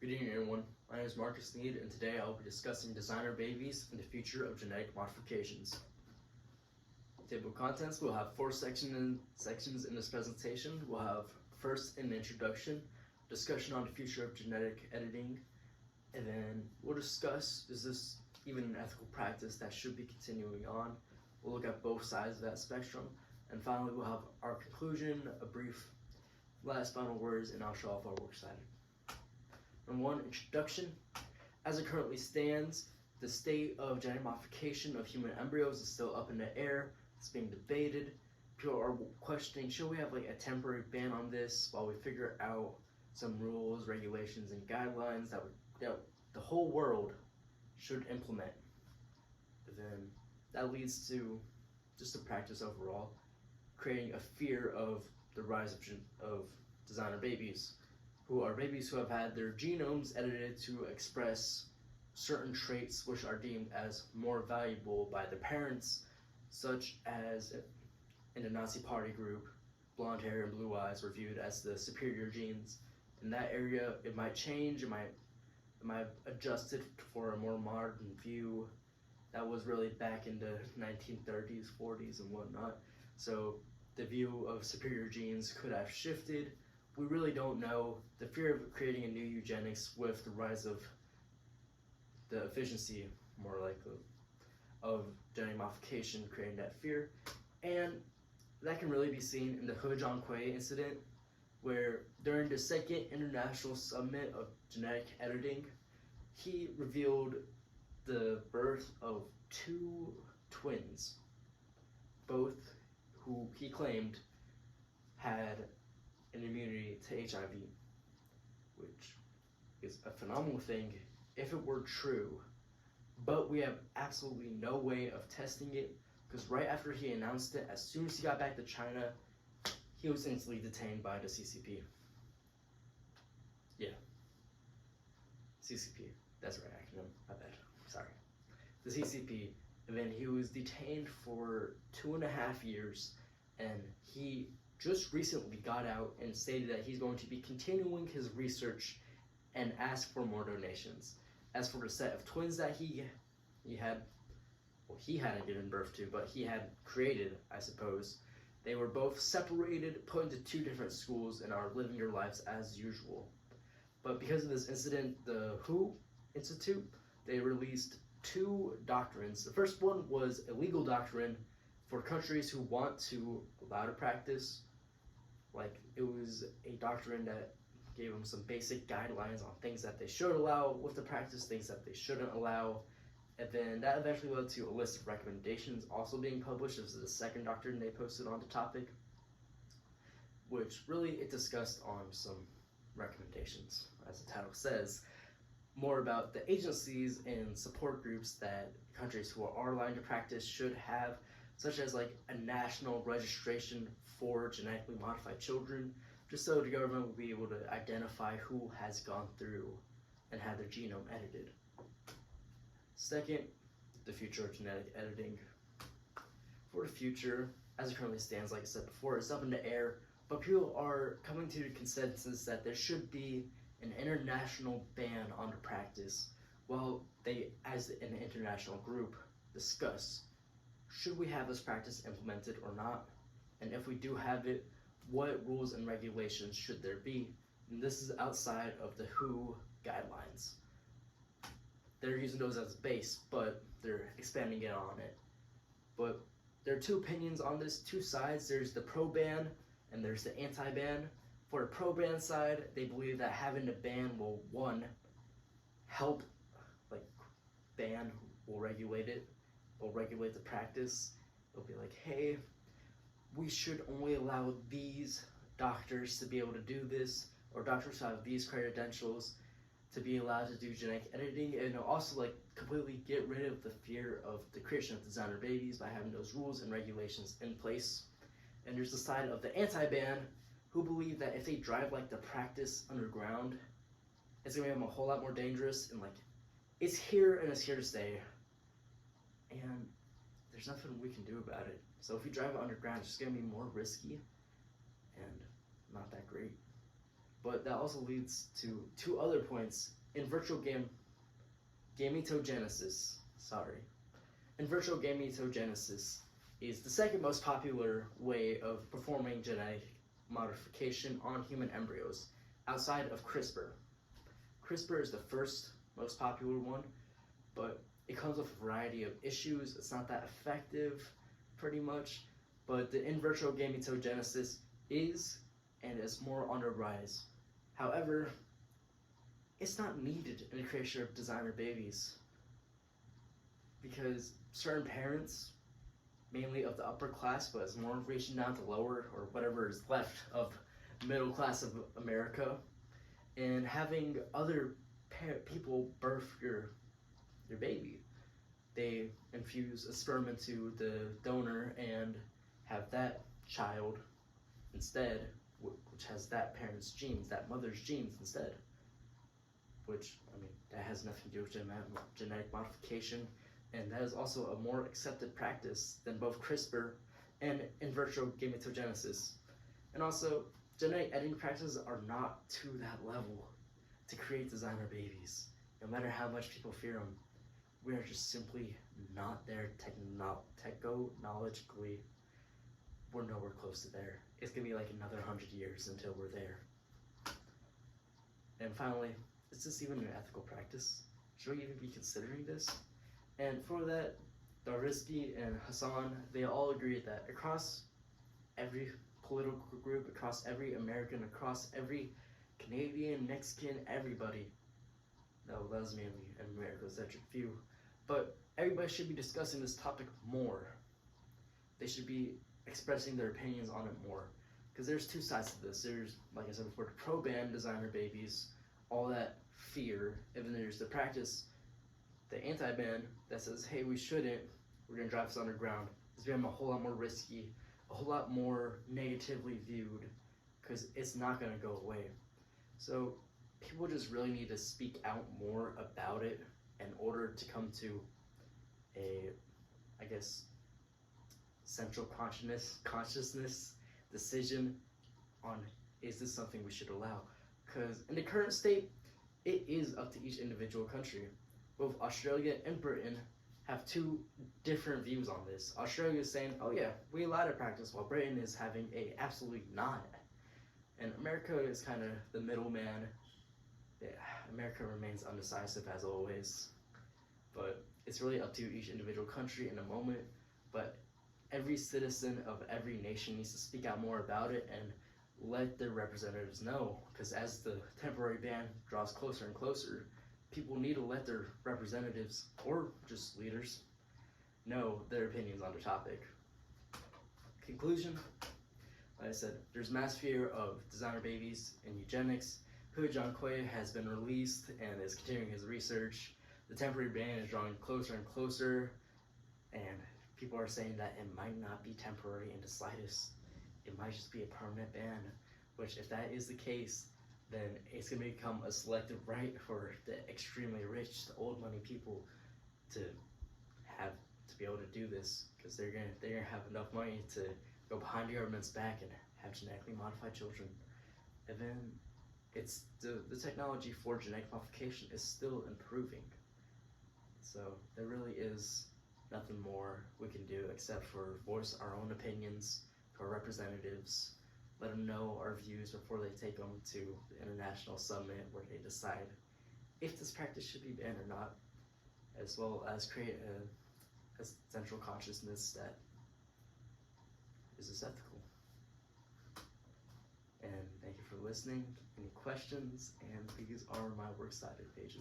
Good evening, everyone. My name is Marcus Nied, and today I will be discussing designer babies and the future of genetic modifications. Table of contents, we'll have four sections in this presentation. We'll have first an introduction, discussion on the future of genetic editing, and then we'll discuss, is this even an ethical practice that should be continuing on? We'll look at both sides of that spectrum, and finally we'll have our conclusion, a brief last final words, and I'll show off our works cited. Number one, introduction. As it currently stands, the state of genetic modification of human embryos is still up in the air. It's being debated. People are questioning, should we have like a temporary ban on this while we figure out some rules, regulations, and guidelines that the whole world should implement? And then that leads to just the practice overall, creating a fear of the rise of designer babies, who are babies who have had their genomes edited to express certain traits which are deemed as more valuable by their parents, such as in the Nazi party group, blonde hair and blue eyes were viewed as the superior genes. In that area, it might change, it might adjust it for a more modern view. That was really back in the 1930s, 40s, and whatnot. So the view of superior genes could have shifted. We really don't know. The fear of creating a new eugenics with the rise of the efficiency, more likely, of genetic modification, creating that fear. And that can really be seen in the He Jiankui incident, where during the second international summit of genetic editing, he revealed the birth of two twins, both who he claimed had an immunity to HIV, which is a phenomenal thing if it were true, but we have absolutely no way of testing it, because right after he announced it, as soon as he got back to China, he was instantly detained by the CCP. Yeah, CCP, that's right acronym, my bad, sorry. The CCP, and then he was detained for 2.5 years, and he just recently got out and stated that he's going to be continuing his research and ask for more donations. As for the set of twins that he had, well, he hadn't given birth to, but he had created, I suppose, they were both separated, put into two different schools, and are living their lives as usual. But because of this incident, the WHO Institute, they released two doctrines. The first one was a legal doctrine for countries who want to allow the practice. Like, it was a doctrine that gave them some basic guidelines on things that they should allow with the practice, things that they shouldn't allow. And then that eventually led to a list of recommendations also being published. This is the second doctrine they posted on the topic, which really it discussed on some recommendations, as the title says, more about the agencies and support groups that countries who are allowing to practice should have, such as like a national registration for genetically modified children, just so the government will be able to identify who has gone through and had their genome edited. Second, the future of genetic editing. For the future, as it currently stands, like I said before, it's up in the air, but people are coming to the consensus that there should be an international ban on the practice. Well, they, as an international group, discuss, should we have this practice implemented or not? And if we do have it, what rules and regulations should there be? And this is outside of the WHO guidelines. They're using those as base, but they're expanding it on it. But there are two opinions on this, two sides. There's the pro-ban and there's the anti-ban. For the pro-ban side, they believe that having the ban will, one, help, like, ban will regulate it, will regulate the practice. It'll be like, hey, we should only allow these doctors to be able to do this, or doctors who have these credentials to be allowed to do genetic editing, and it'll also like completely get rid of the fear of the creation of designer babies by having those rules and regulations in place. And there's the side of the anti-ban, who believe that if they drive like the practice underground, it's gonna become a whole lot more dangerous, and like it's here and it's here to stay, and there's nothing we can do about it. So if you drive it underground, it's just gonna be more risky and not that great. But that also leads to two other points in virtual gametogenesis. In virtual gametogenesis is the second most popular way of performing genetic modification on human embryos outside of CRISPR. CRISPR is the first most popular one, but it comes with a variety of issues. It's not that effective, pretty much, but the in vitro gametogenesis is and is more on the rise. However, it's not needed in the creation of designer babies because certain parents, mainly of the upper class, but it's more reaching down to lower or whatever is left of middle class of America, and having other people birth your baby. They infuse a sperm into the donor and have that child instead, which has that parent's genes, that mother's genes instead. Which, I mean, that has nothing to do with genetic modification, and that is also a more accepted practice than both CRISPR and in vitro gametogenesis. And also, genetic editing practices are not to that level to create designer babies. No matter how much people fear them, we are just simply not there technologically. We're nowhere close to there. It's gonna be like another 100 years until we're there. And finally, is this even an ethical practice? Should we even be considering this? And for that, Darisky and Hassan, they all agree that across every political group, across every American, across every Canadian, Mexican, everybody, no, that was mainly an American-centric view, but everybody should be discussing this topic more. They should be expressing their opinions on it more. Because there's two sides to this. There's, like I said before, the pro-ban designer babies, all that fear, and then there's the practice, the anti-ban that says, hey, we shouldn't, we're gonna drive this underground. It's become a whole lot more risky, a whole lot more negatively viewed, because it's not gonna go away. So people just really need to speak out more about it in order to come to a, I guess, central consciousness decision on, is this something we should allow? Because in the current state, it is up to each individual country. Both Australia and Britain have two different views on this. Australia is saying, oh yeah, we allow to practice, while Britain is having a absolutely not. And America is kind of the middleman. Yeah, America remains undecisive as always. But it's really up to each individual country in the moment. But every citizen of every nation needs to speak out more about it and let their representatives know. Because as the temporary ban draws closer and closer, people need to let their representatives, or just leaders, know their opinions on the topic. Conclusion, like I said, there's mass fear of designer babies and eugenics. Hui Jiankui has been released and is continuing his research. The temporary ban is drawing closer and closer, and people are saying that it might not be temporary in the slightest. It might just be a permanent ban, which if that is the case, then it's going to become a selective right for the extremely rich, the old money people to be able to do this, because they're gonna have enough money to go behind the government's back and have genetically modified children. And then it's the technology for genetic modification is still improving. So there really is nothing more we can do except for voice our own opinions to our representatives, let them know our views before they take them to the international summit where they decide if this practice should be banned or not, as well as create a central consciousness that is this ethical. And thank you for listening. Any questions? And these are my works cited pages.